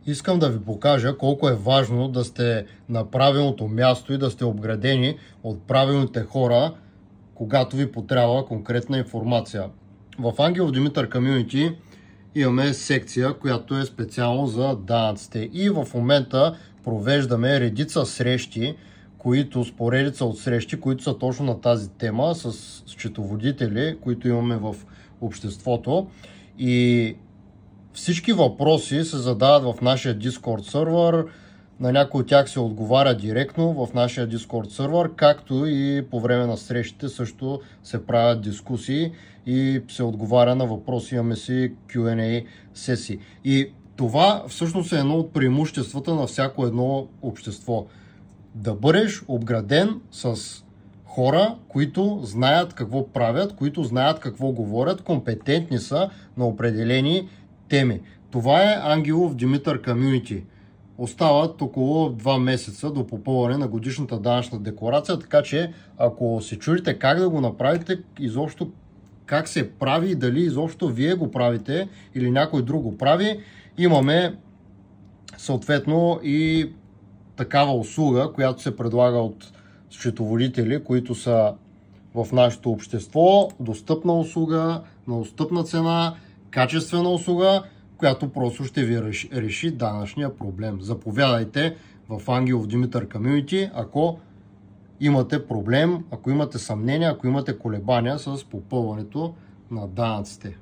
Искам да ви покажа колко е важно да сте на правилното място и да сте обградени от правилните хора, когато ви потрябва конкретна информация. В Ангелов Димитър Community имаме секция, която е специално за данъците. И в момента провеждаме редица срещи, поредица от срещи, които са точно на тази тема, с счетоводители, които имаме в обществото. И всички въпроси се задават в нашия Discord сервер, на някои от тях се отговаря директно в нашия Discord сервер, както и по време на срещите също се правят дискусии и се отговаря на въпроси, имаме си Q&A сесии. И това всъщност е едно от преимуществата на всяко едно общество. Да бъдеш обграден с хора, които знаят какво правят, които знаят какво говорят, компетентни са на определени теми. Това е Ангелов Димитър Community. Остават около 2 месеца до попълване на годишната данъчна декларация, така че ако се чудите как да го направите, изобщо как се прави и дали изобщо вие го правите или някой друг го прави, имаме съответно и такава услуга, която се предлага от счетоводители, които са в нашето общество. Достъпна услуга, на достъпна цена, качествена услуга, която просто ще ви реши данъчния проблем. Заповядайте в Ангелов Димитър Community, ако имате проблем, ако имате съмнения, ако имате колебания с попълването на данъците.